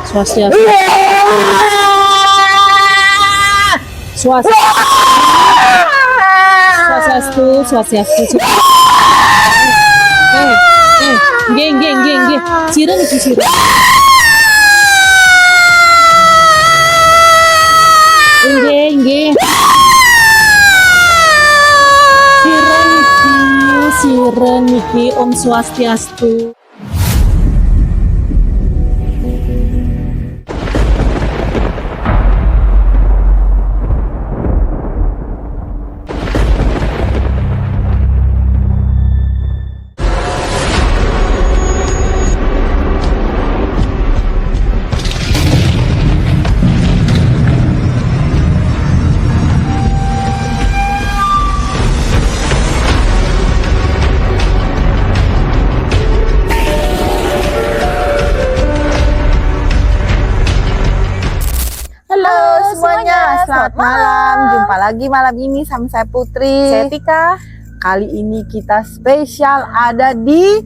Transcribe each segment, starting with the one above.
Swastiastu. Swastiastu. Geng. Siren iki siren. Geng. Siren iki Om Swastiastu. Selamat malam, jumpa lagi malam ini sama saya Putri. Saya Tika. Kali ini kita spesial ada di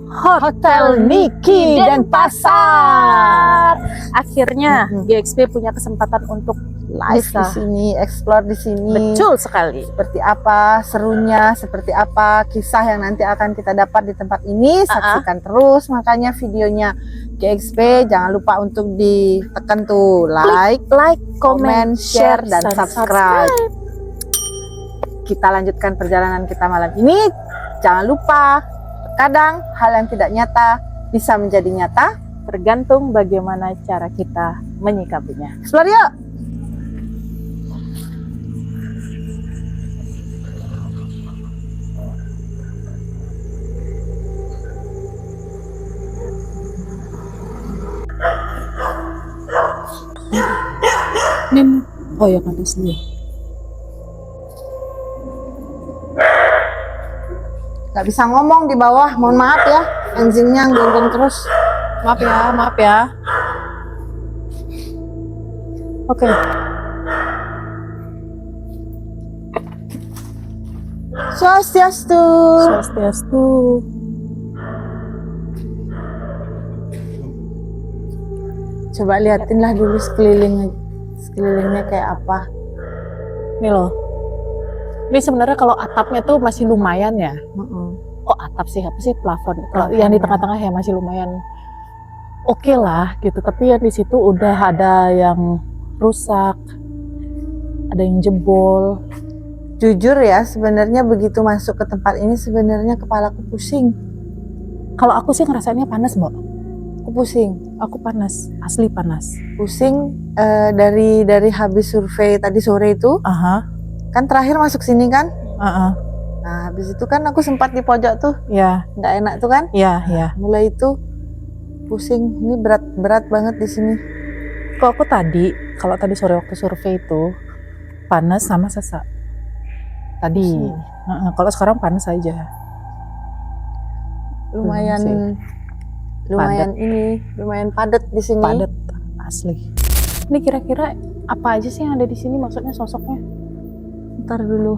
Hotel Niki dan Pasar. Akhirnya GXP punya kesempatan untuk Live di sini, explore di sini. Betul sekali. Seperti apa serunya, seperti apa kisah yang nanti akan kita dapat di tempat ini. Saksikan terus makanya videonya GXP. Jangan lupa untuk ditekan tuh like, comment, share, dan subscribe. Kita lanjutkan perjalanan kita malam ini. Jangan lupa, terkadang hal yang tidak nyata bisa menjadi nyata, Tergantung bagaimana cara kita menyikapinya. explore yuk. Nin, oh ya kan sini. Gak bisa ngomong di bawah, mohon maaf ya, anjingnya gonggong terus. Maaf ya. Oke. Swastiastu. Coba liatin lah dulu sekelilingnya kayak apa. Nih loh. Ini sebenarnya kalau atapnya tuh masih lumayan ya. Oh atap sih, apa sih plafon. Kalau yang di tengah-tengah ya masih lumayan oke lah gitu. Tapi yang di situ udah ada yang rusak, ada yang jebol. Jujur ya, sebenarnya begitu masuk ke tempat ini sebenarnya kepalaku pusing. Kalau aku sih ngerasainnya panas, Mbak. Aku pusing. Aku panas, asli panas. Pusing dari habis survei tadi sore itu. Kan terakhir masuk sini kan? Nah, habis itu kan aku sempat di pojok tuh. Ya. Nggak enak tuh kan? Ya. Mulai itu pusing. Ini berat banget di sini. Kalau aku kalau tadi sore waktu survei itu panas sama sesak. Tadi. Kalau sekarang panas aja. Lumayan padat di sini. Padat asli. Ini kira-kira apa aja sih yang ada di sini? Maksudnya sosoknya? Ntar dulu.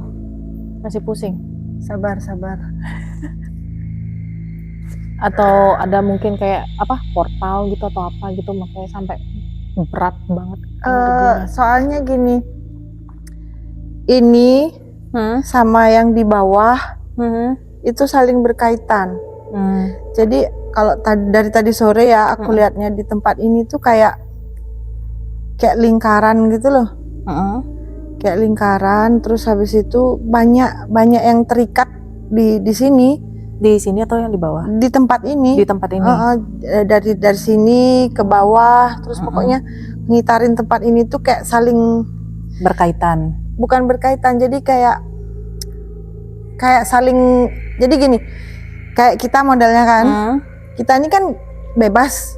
Masih pusing. Sabar. Atau ada mungkin kayak apa portal gitu atau apa gitu makanya sampai berat banget. Soalnya gini, ini sama yang di bawah itu saling berkaitan. Jadi kalau dari tadi sore ya aku lihatnya di tempat ini tuh kayak lingkaran gitu loh. Kayak lingkaran, terus habis itu banyak yang terikat di sini. Di sini atau yang di bawah? Di tempat ini. Di tempat ini. Dari sini ke bawah, terus pokoknya ngitarin tempat ini tuh kayak saling berkaitan. Bukan berkaitan, jadi kayak saling. Jadi gini, kayak kita modelnya kan, kita ini kan bebas,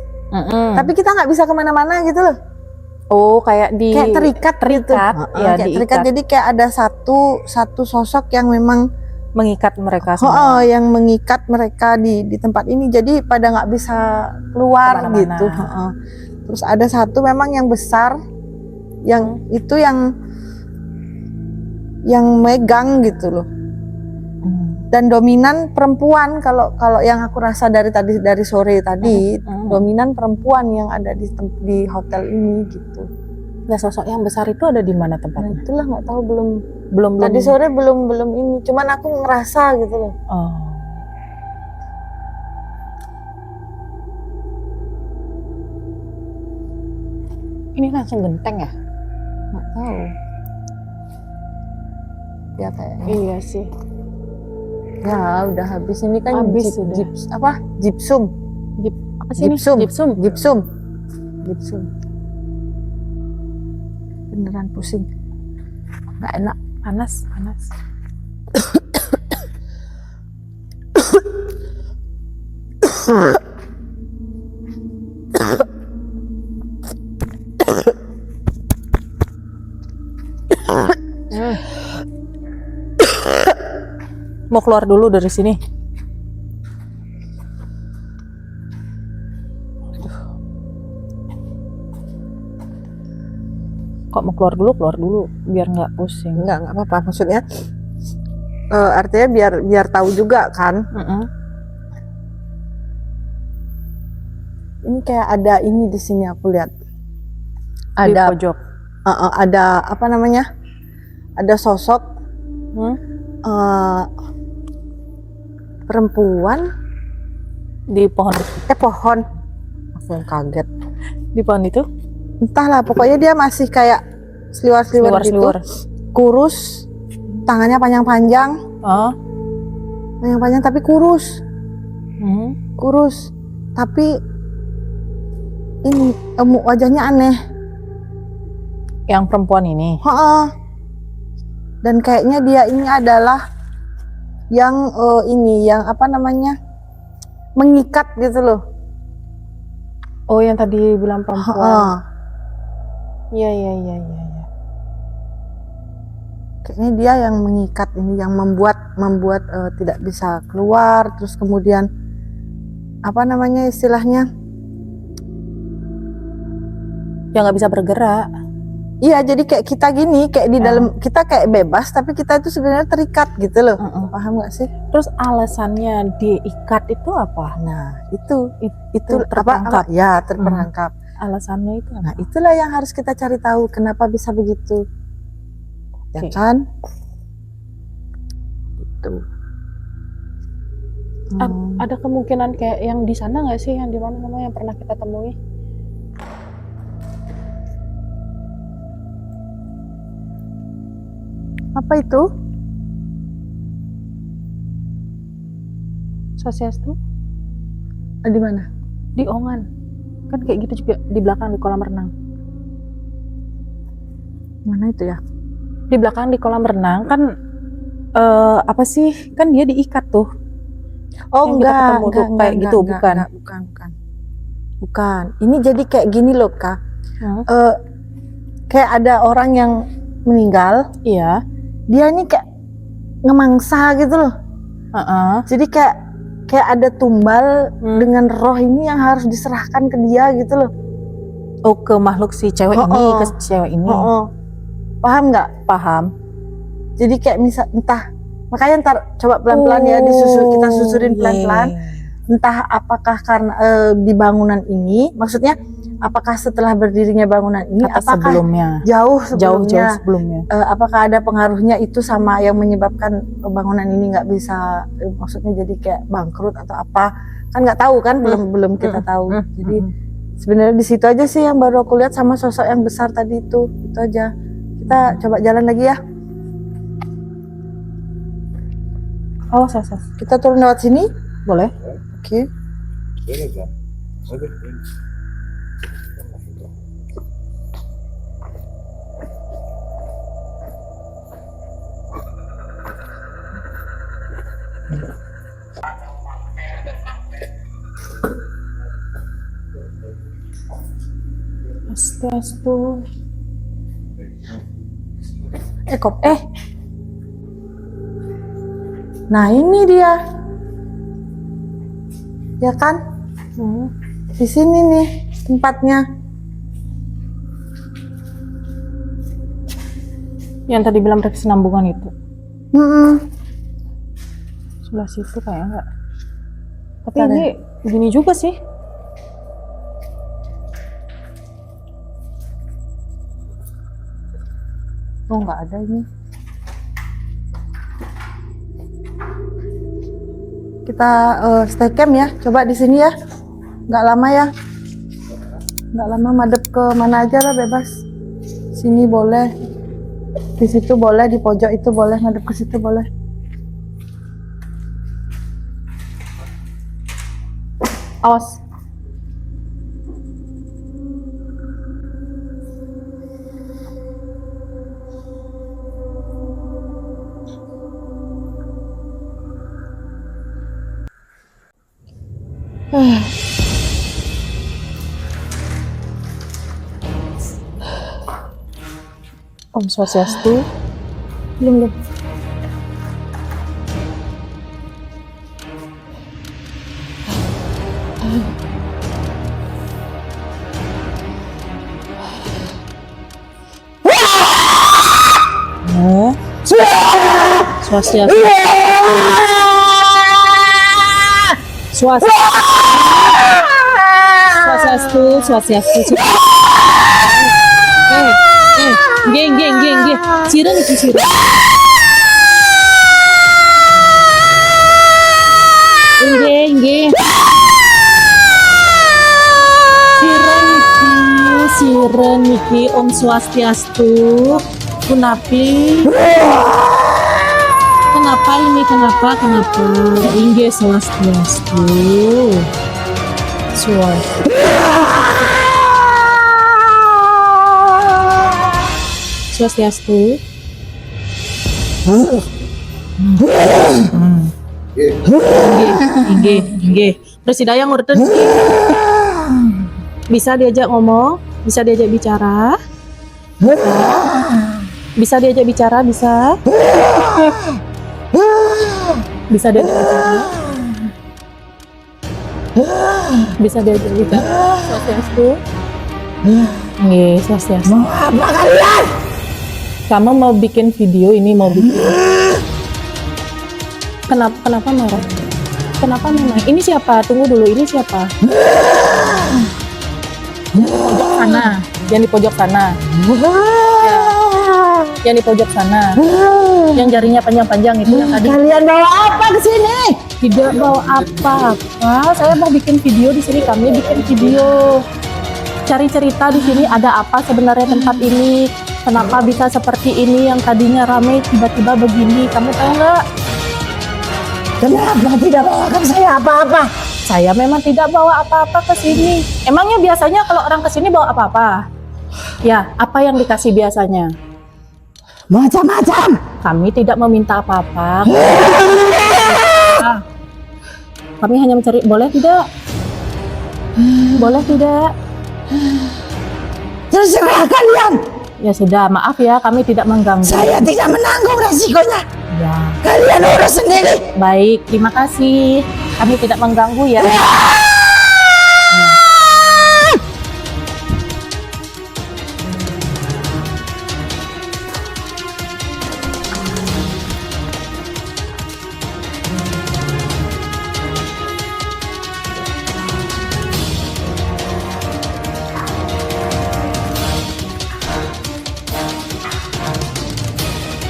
tapi kita nggak bisa kemana-mana gitu loh. Oh, kayak terikat gitu. Ya, kayak terikat. Jadi kayak ada satu sosok yang memang mengikat mereka semua. Yang mengikat mereka di tempat ini. Jadi pada nggak bisa keluar gitu. Terus ada satu memang yang besar, yang itu yang megang gitu loh. Dan dominan perempuan kalau yang aku rasa dari sore tadi, dominan perempuan yang ada di hotel ini gitu. Nah, sosok yang besar itu ada di mana Nah, tempatnya? itulah nggak tahu Belum tadi sore belum ini. Cuman aku ngerasa gitu loh. Oh. Ini langsung genteng ya? Nggak tahu. Ya kayaknya. Iya sih. Ya udah habis ini kan Habis sudah. Gypsum. Apa sih Gypsum. ini? Gypsum. Gypsum. Beneran pusing. Nggak enak. Panas. Mau keluar dulu dari sini. Kok mau keluar dulu biar nggak pusing. Nggak apa-apa. Maksudnya artinya biar tahu juga kan. Ini kayak ada ini di sini aku lihat. Di Ada pojok. ada apa namanya? Ada sosok perempuan Di pohon. pohon. Aku yang kaget. Di pohon itu? Entahlah, pokoknya dia masih kayak seliwar-seliwar gitu. Kurus, tangannya panjang-panjang. Oh. Panjang-panjang tapi kurus. Kurus. Tapi ini wajahnya aneh. Yang perempuan ini. Dan kayaknya dia ini adalah yang yang apa namanya? Mengikat gitu loh. Oh, yang tadi bilang perempuan. Iya. Kayaknya dia yang mengikat ini, yang membuat tidak bisa keluar, terus kemudian apa namanya istilahnya? Yang nggak bisa bergerak. Iya, jadi kayak kita gini, kayak di dalam kita kayak bebas, tapi kita itu sebenarnya terikat gitu loh. Paham nggak sih? Terus alasannya diikat itu apa? Nah, itu terperangkap. Ya, terperangkap. Alasannya itu apa? Nah, itulah yang harus kita cari tahu kenapa bisa begitu. Ya kan? Itu. Ada kemungkinan kayak yang di sana nggak sih, yang di mana namanya yang pernah kita temui? Apa itu? Swastiastu? Di mana? Di Ongan. Kan kayak gitu juga di belakang di kolam renang. Mana itu ya? Di belakang di kolam renang kan apa sih? Kan dia diikat tuh. Oh, yang kita ketemu tuh kayak gitu, bukan. Bukan. Ini jadi kayak gini loh, Kak. Kayak ada orang yang meninggal. Iya. Dia ini kayak ngemangsa gitu loh. Jadi kayak ada tumbal dengan roh ini yang harus diserahkan ke dia gitu loh. Oh, ke makhluk si cewek ini, ke cewek ini. Paham nggak? Paham. Jadi kayak entah, makanya ntar coba pelan-pelan ya kita susurin pelan-pelan. Entah apakah karena di bangunan ini, maksudnya apakah setelah berdirinya bangunan ini, atau apakah sebelumnya? Jauh sebelumnya. Apakah ada pengaruhnya itu sama yang menyebabkan bangunan ini nggak bisa, maksudnya jadi kayak bangkrut atau apa? Kan nggak tahu kan, belum kita tahu. Jadi sebenarnya di situ aja sih yang baru aku lihat, sama sosok yang besar tadi itu aja. Kita coba jalan lagi ya. Oh, sasa. Kita turun lewat sini, boleh? Oke. Swastiastu. Nah ini dia, ya kan? Di sini nih tempatnya. Yang tadi bilang berkesinambungan itu. sebelah situ kayaknya enggak. Tapi ini begini juga sih. Oh, nggak ada ini. Kita stay camp ya. Coba di sini ya. Nggak lama ya. Nggak lama, madep ke mana aja lah, bebas. Sini boleh. Di situ boleh, di pojok itu boleh, madep ke situ boleh. Awas. Om Swastiastu. Belum. Swastiastu. Swastiastu. Geng. Sireng itu sireng. Geng. Sireng iki Om Swastiastu. Kenapa ini? Kenapa? Inge Swastiastu. Swastiastu. Inge. Presidayang uruten. Bisa diajak ngomong, bisa diajak bicara. Bisa diajak bicara, bisa. Bisa diajak bicara. Bisa diajak bicara. Swastiastu. Nggih, Swastiastu. Mau apa kalian? Kamu mau bikin video ini, mau bikin. Kenapa marah? Kenapa marah? Ini siapa? Tunggu dulu, ini siapa? Pojok sana. Yang di pojok sana. Ya. Yang di pojok sana. Yang jarinya panjang-panjang itu yang tadi. Kalian bawa apa ke sini? Tidak bawa apa-apa. Saya mau bikin video di sini. Kami bikin video. Cari cerita di sini ada apa sebenarnya tempat ini. Kenapa bisa seperti ini, yang tadinya ramai tiba-tiba begini, kamu tahu nggak? Kenapa tidak bawa ke saya apa-apa? Saya memang tidak bawa apa-apa ke sini. Emangnya biasanya kalau orang ke sini bawa apa-apa? Ya, apa yang dikasih biasanya? Macam-macam. Kami tidak meminta apa-apa. Kami hanya mencari, boleh tidak? Boleh tidak? Terserah kalian. Ya sudah, maaf ya, kami tidak mengganggu. Saya tidak menanggung resikonya. Ya. Kalian urus sendiri. Baik, terima kasih. Kami tidak mengganggu ya.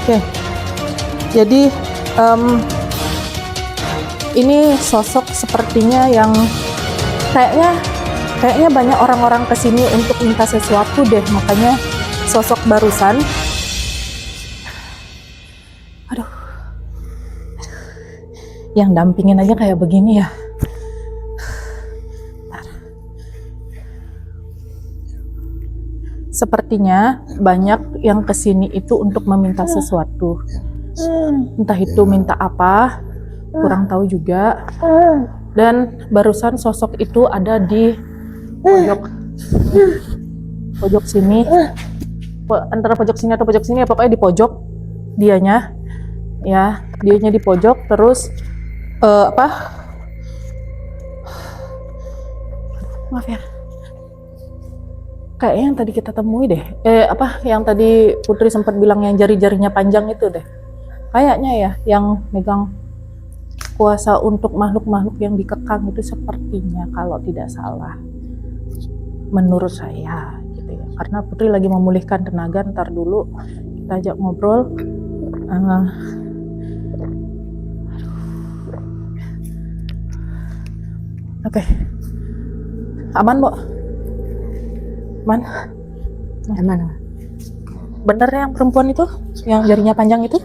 Oke, jadi ini sosok sepertinya yang kayaknya banyak orang-orang kesini untuk minta sesuatu deh, makanya sosok barusan. Aduh, yang dampingin aja kayak begini ya. Sepertinya banyak yang kesini itu untuk meminta sesuatu. Entah itu minta apa, kurang tahu juga. Dan barusan sosok itu ada di pojok sini. Antara pojok sini atau pojok sini, ya pokoknya di pojok dianya. Ya, dianya di pojok, terus maaf ya. Kayak yang tadi kita temui deh. Yang tadi Putri sempat bilang yang jari-jarinya panjang itu deh. Kayaknya ya, yang megang kuasa untuk makhluk-makhluk yang dikekang itu sepertinya kalau tidak salah. Menurut saya gitu ya. Karena Putri lagi memulihkan tenaga, ntar dulu kita ajak ngobrol. Oke. Aman, Mbok? Aman? Aman. Bener yang perempuan itu? Yang jarinya panjang itu?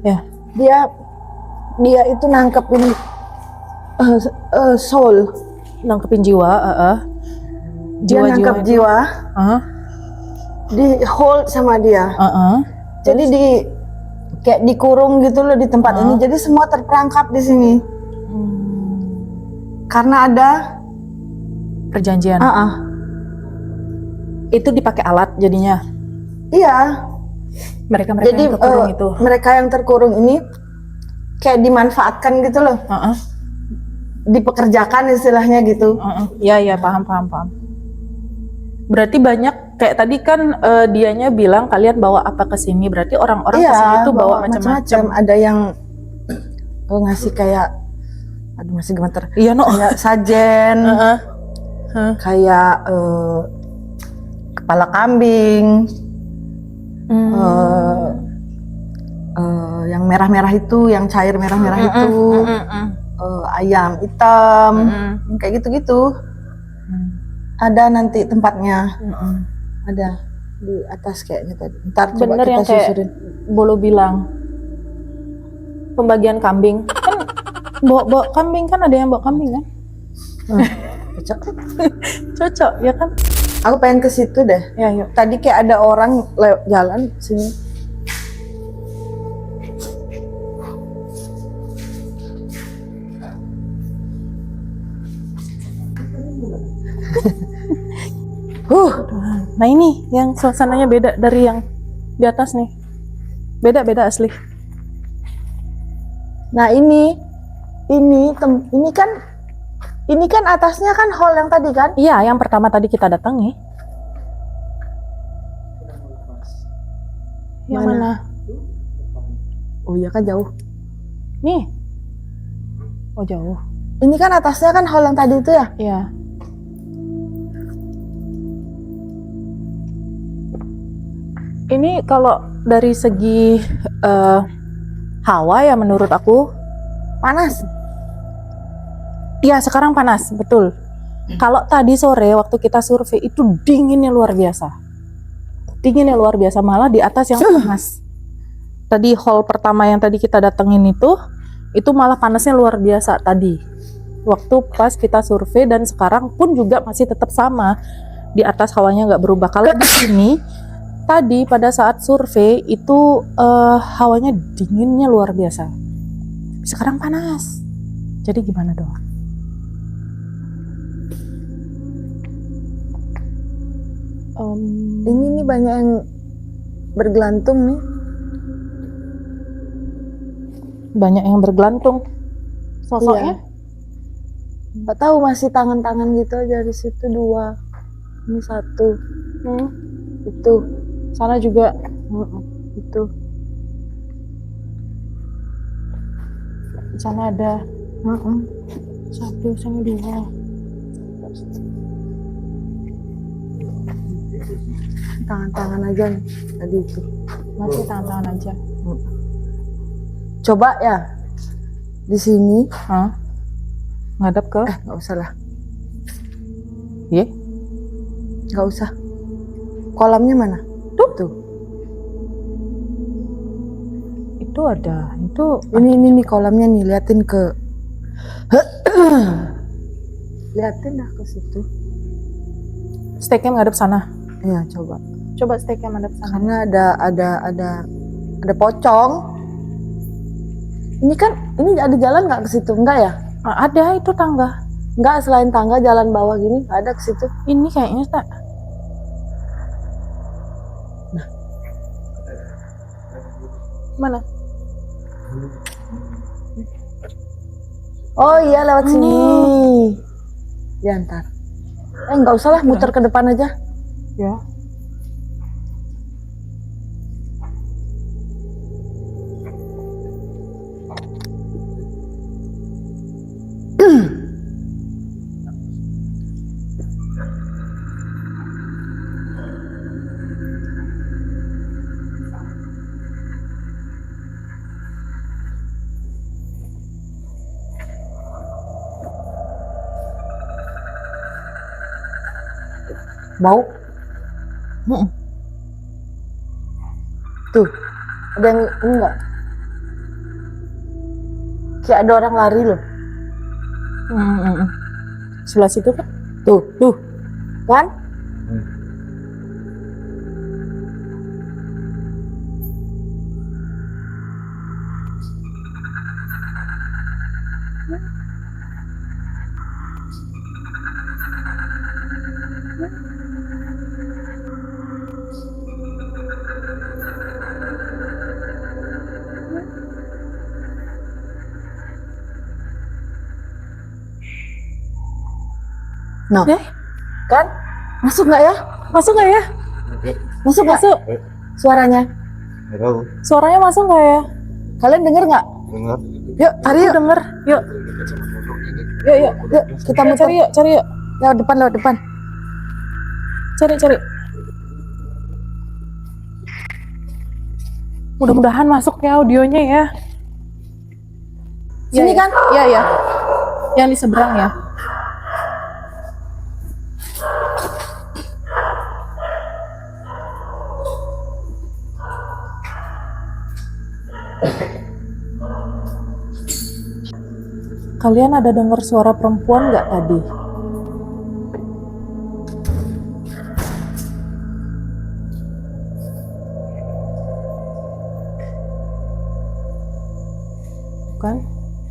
Ya. Dia itu nangkepin soul. Nangkepin jiwa, Dia nangkep itu. jiwa. Di hold sama dia. Jadi kayak dikurung gitu loh di tempat ini. Jadi semua terperangkap di sini. Karena ada perjanjian. Itu dipakai alat jadinya. Iya. Mereka Jadi yang terkurung itu. mereka yang terkurung ini kayak dimanfaatkan gitu loh. Dipekerjakan istilahnya gitu. Iya, paham. Berarti banyak kayak tadi kan dianya bilang kalian bawa apa ke sini, berarti orang-orang ke sini itu bawa macam-macam. Ada yang ngasih kayak aduh masih gemeter. Iya, no. Kayak sajen. Kayak kepala kambing. Yang merah-merah itu, yang cair merah-merah itu. Ayam hitam. Kayak gitu-gitu. Ada nanti tempatnya. Ada di atas kayaknya tadi. Ntar coba bener kita yang kayak susurin. Bolo bilang pembagian kambing kan, bawa kambing kan, ada yang bawa kambing kan. Cocok ya kan. Aku pengen ke situ deh. Ya, yuk. Tadi kayak ada orang lewat jalan sini. Nah ini yang suasananya beda dari yang di atas nih. Beda asli. Nah ini kan atasnya kan hall yang tadi kan? Iya, yang pertama tadi kita datangi. Yang mana? Oh iya kan jauh. Nih. Oh jauh. Ini kan atasnya kan hall yang tadi itu ya? Iya. Ini kalau dari segi hawa ya menurut aku Panas. iya sekarang panas, betul. Kalau tadi sore waktu kita survei itu dinginnya luar biasa. Dinginnya luar biasa, malah di atas yang panas. Tadi hall pertama yang tadi kita datengin itu malah panasnya luar biasa tadi. Waktu pas kita survei, dan sekarang pun juga masih tetap sama. Di atas hawanya nggak berubah. Kalau di sini tadi pada saat survei itu hawanya dinginnya luar biasa. Sekarang panas. Jadi gimana dong? Ini nih banyak yang bergelantung nih. Banyak yang bergelantung. Sosoknya? Nggak tahu, masih tangan-tangan gitu aja. Di situ 2, ini 1, itu Sana juga. itu. Di sana ada 1, sana 2. Tangan-tangan aja nih tadi itu. Masih tangan-tangan aja. Coba ya di sini. Ngadap ke? Nggak usah lah. Iya? Nggak usah. Kolamnya mana? Tuh. Itu ada. Itu Ini nih kolamnya nih, liatin ke. Liatin dah ke situ. steaknya ngadep sana. Iya, coba. Coba steaknya ngadep sana. Karena ada pocong. Ini kan, ini ada jalan nggak ke situ? Enggak ya? Ada itu tangga. Enggak, selain tangga jalan bawah gini nggak ada ke situ. Ini kayaknya tak. Nah, mana? Oh iya, lewat sini. Ya ntar. Nggak usah lah, muter ke depan aja. Ya. Bau. Mm-mm. Tuh, ada yang enggak? Kayak ada orang lari loh. Mm-mm. Sebelah situ kan? Tuh, kan? Nah, kan? Masuk nggak ya? Masuk nggak ya? Masuk nggak? Masuk. Suaranya. Nggak tahu. Suaranya masuk nggak ya? Kalian denger nggak? Dengar. Yuk, cari yuk. Denger. Yuk, Yuk, kita Ayo, muter. cari yuk. Lewat depan. Cari. Mudah-mudahan masuk ya audionya ya. Sini kan? Iya. Yang di seberang ya. Kalian ada dengar suara perempuan nggak tadi?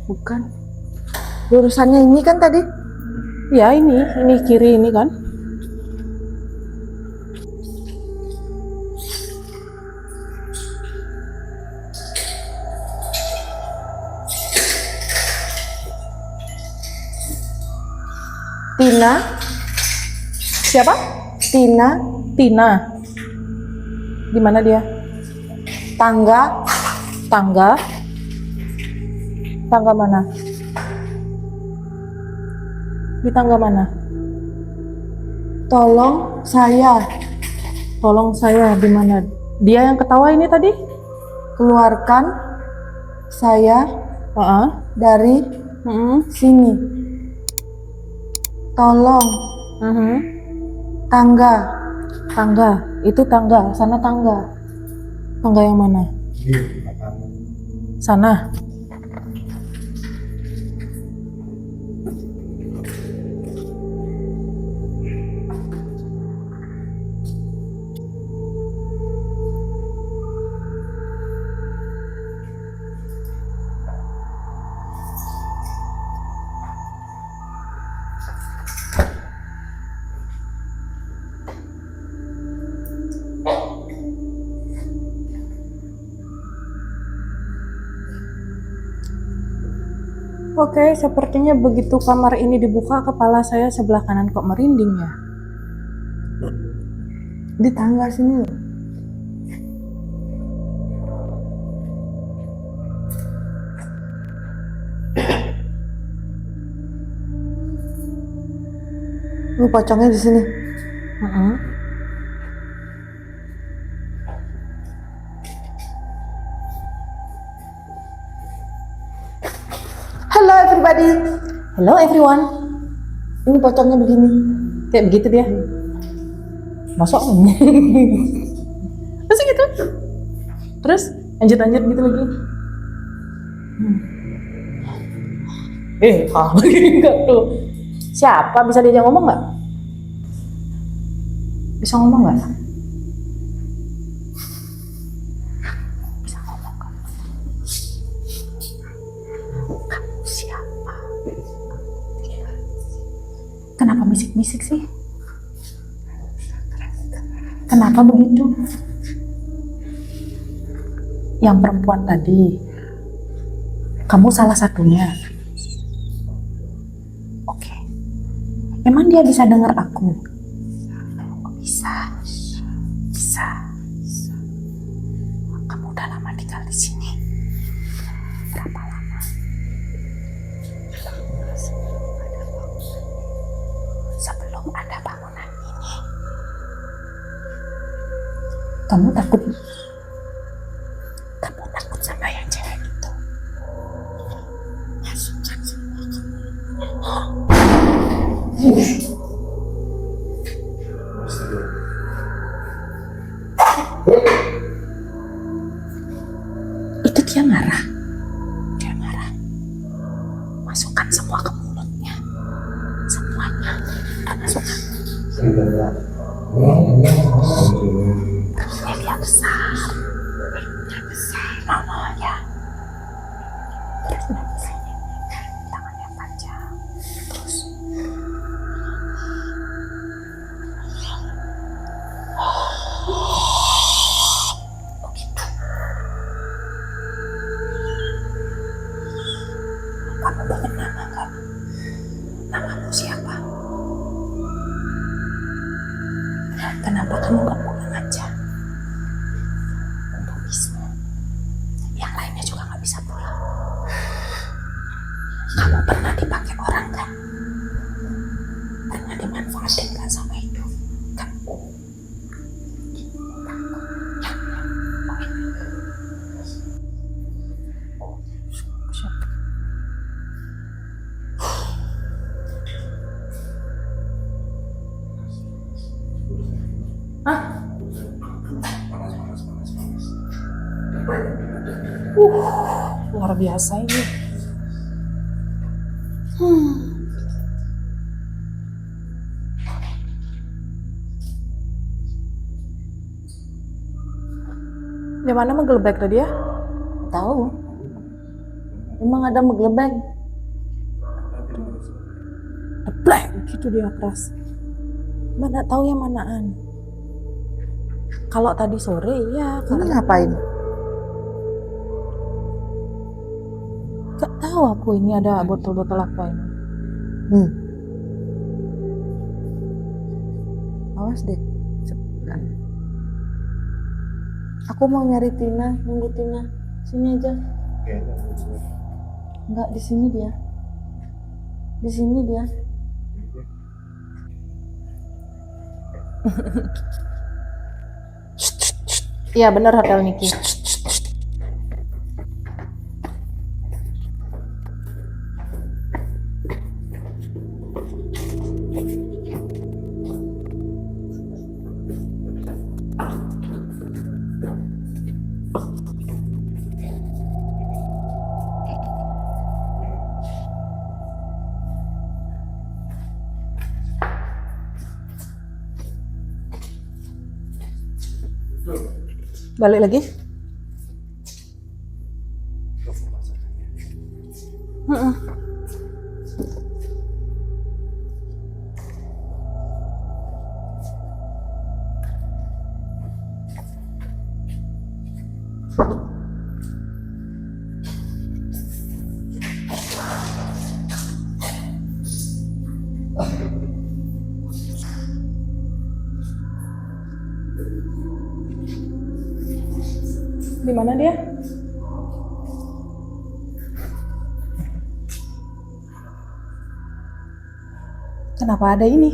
Bukan. Lurusannya ini kan tadi? Ya ini kiri ini kan. Tina. Siapa? Tina. Di mana dia? Tangga. Tangga mana? Di tangga mana? Tolong saya. Di mana? Dia yang ketawa ini tadi? Keluarkan saya dari sini. Tolong. Tangga. Itu tangga. Sana tangga. Tangga yang mana? Sana. Oke, sepertinya begitu kamar ini dibuka, kepala saya sebelah kanan kok merinding ya. Di tangga sini loh. Lu pocongnya di sini. Hello everybody. Hello everyone. Ini pocongnya begini. Kayak begitu dia. Masuk. Terus gitu. Terus lanjut gitu lagi. Enggak tuh. Siapa? Bisa diajak ngomong nggak? Bisa ngomong nggak? Bisa ngomong nggak? Kamu siapa? Kenapa bisik-bisik sih? Kenapa begitu? Yang perempuan tadi, kamu salah satunya. Oke. Emang dia bisa dengar aku? Bisa. Kamu udah lama tinggal di sini. Berapa lama? Sebelum ada bangunan ini. Kamu takut sama yang cewek itu? Masukkan semua kamu. semua ke mulutnya. Semuanya. Masukkan. Dia besar. Dia besar. Mama ya. Terus nanti sini. Tangannya panjang. Terus. Oh gitu. Kamu punya nama kan? Namamu siapa? Kenapa kamu gak pulang aja? Untuk bisa. Yang lainnya juga gak bisa pulang. Kamu pernah dipakai orang kan? Pernah dimanfaatin kan sama itu? Kan? Ya. Hah? Luar biasa ini. Di mana menggelebek tadi ya? Tahu. Emang ada menggelebek. Deblek gitu dia keras. Mana tahu yang manaan. Kalau tadi sore ya. Ini ngapain? Gak tahu aku ini ada botol-botol apa ini. Awas deh. Aku mau nyari Tina, nunggu Tina. Sini aja. Enggak, di sini dia. Di sini dia. Iya benar hotel Niki. Balik lagi. Di mana dia? Kenapa ada ini?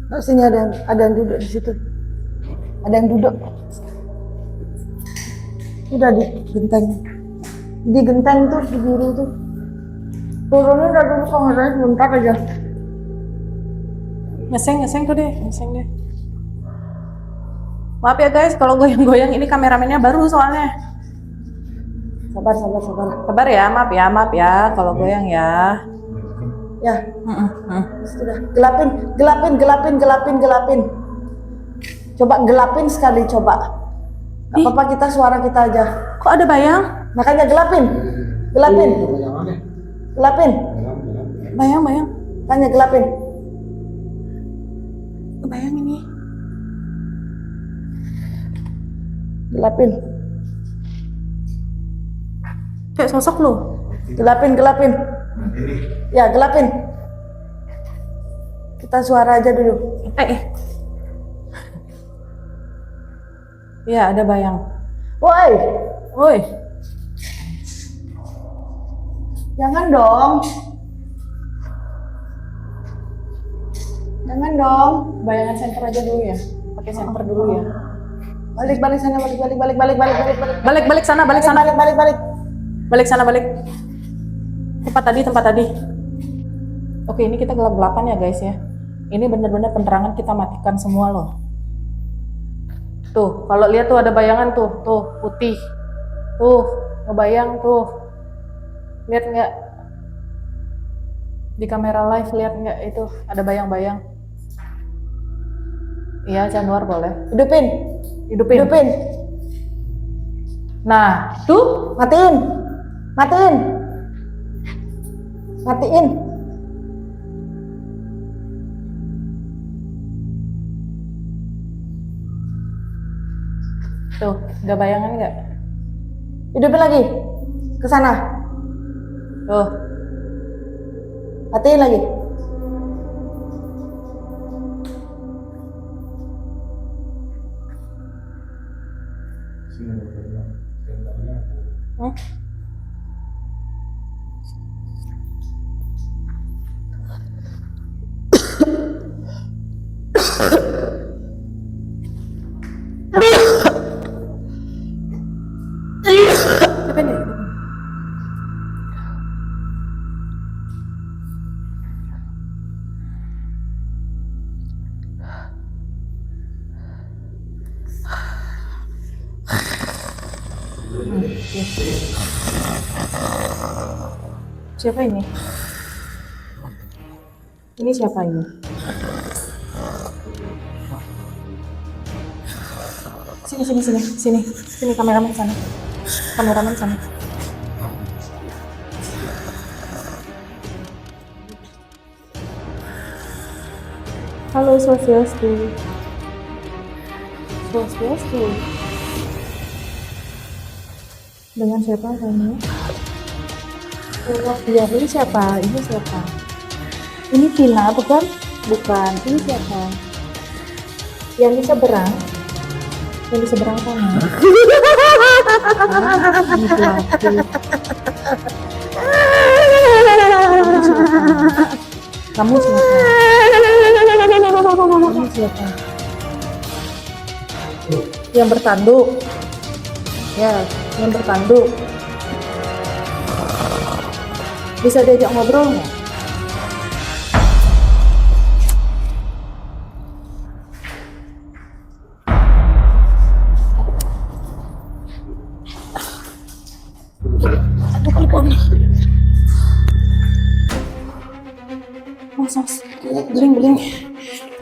Nah, sini ada yang duduk di situ. Ada yang duduk. Udah di genteng. Di genteng tuh, di biru tuh. Turunin udah dulu kok ngerasa sebentar aja. Ngeseng tuh deh, ngeseng deh. Maaf ya guys, kalau goyang-goyang ini kameramennya baru soalnya. Sabar. Sabar ya, maaf ya, kalau goyang ya. Ya, sudah. Gelapin. Coba gelapin sekali, coba. Gak apa-apa, kita suara kita aja. Kok ada bayang? Makanya gelapin. Bayang. Makanya gelapin. Bayang ini. Gelapin. Kayak sosok lo. Gelapin. Ya, gelapin. Kita suara aja dulu. Ya, ada bayang. Woi. Jangan dong. Bayangan center aja dulu ya. Pakai center dulu ya. Balik sana, balik. Balik sana. Balik sana. Tempat tadi. Oke, ini kita gelap-gelapan ya guys ya. Ini benar-benar penerangan kita matikan semua loh. Tuh, kalau lihat tuh ada bayangan tuh putih. Tuh, ngebayang tuh. Lihat nggak? Di kamera live lihat nggak itu ada bayang-bayang? Iya, Januar boleh. Hidupin. Hidupin. Nah, tuh Matiin. tuh, ada bayangan nggak? Hidupin lagi. Ke sana. Tuh, Matiin lagi. hmm? Hidupin ya? Siapa ini? Ini siapa ini? Sini kameramen sana. Halo Swastiastu. Dengan siapa kamu? Iya, ini siapa? Ini Vina, bukan? Bukan, ini siapa? Yang di seberang sana. Ini pelaku. Kamu siapa? Yang bertanduk. Ya, yang bertanduk. Bisa diajak ngobrol nggak? Ada telepon. Mas, beling.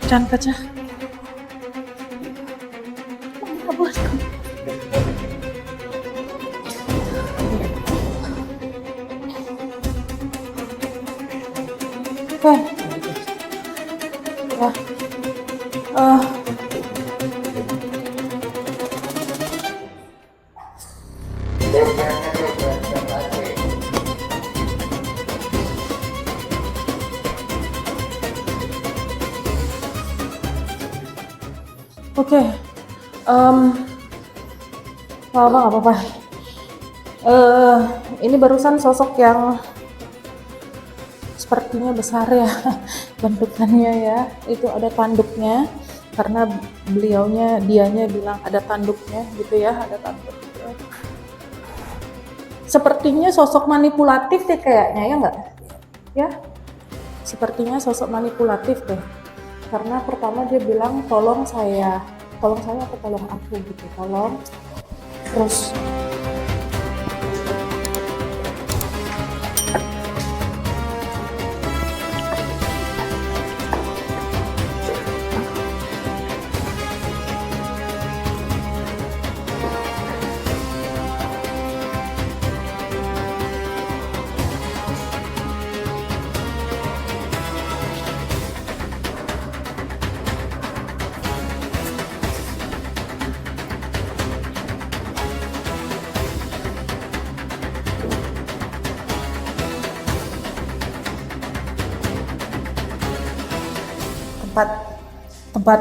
Jangan kaca. Oke, nggak apa-apa. Ini barusan sosok yang sepertinya besar ya bentukannya ya. Itu ada tanduknya karena dianya bilang ada tanduknya gitu ya, ada tanduknya. Sepertinya sosok manipulatif deh kayaknya ya nggak? Ya, sepertinya sosok manipulatif deh. Karena pertama dia bilang tolong saya atau tolong aku gitu, tolong. Terus tempat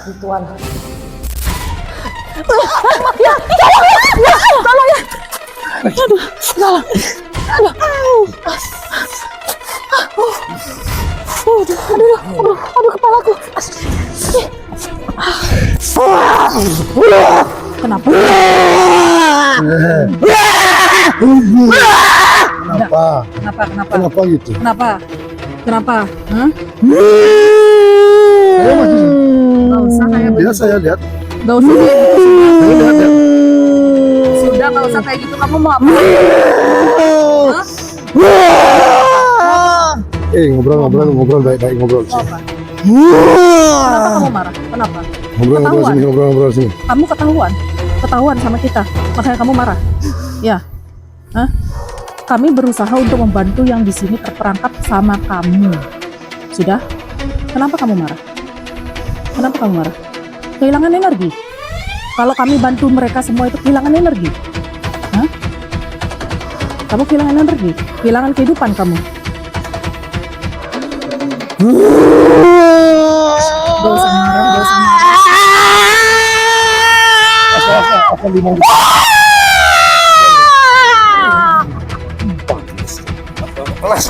ritual. Tolong ya. Aduh, kepalaku. Kenapa? Kenapa gitu? Kenapa? Nggak usah kayak lihat saya lihat. Gak usah kayak gitu. Lihat, lihat. Sudah gak usah kayak gitu. Kamu mau apa? Ngobrol baik-baik ngobrol. Mau apa? Kenapa kamu marah? Kenapa? Ngobrol sini. Kamu ketahuan sama kita, makanya kamu marah. Ya, Hah? Kami berusaha untuk membantu yang di sini terperangkap sama kamu. Sudah? Kenapa kamu marah? Kenapa kamu marah? Kehilangan energi. Kalau kami bantu mereka semua itu kehilangan energi. Hah? Kamu kehilangan energi, kehilangan kehidupan kamu. Gak usah marah, gak usah marah. Akan limau.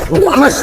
Panas.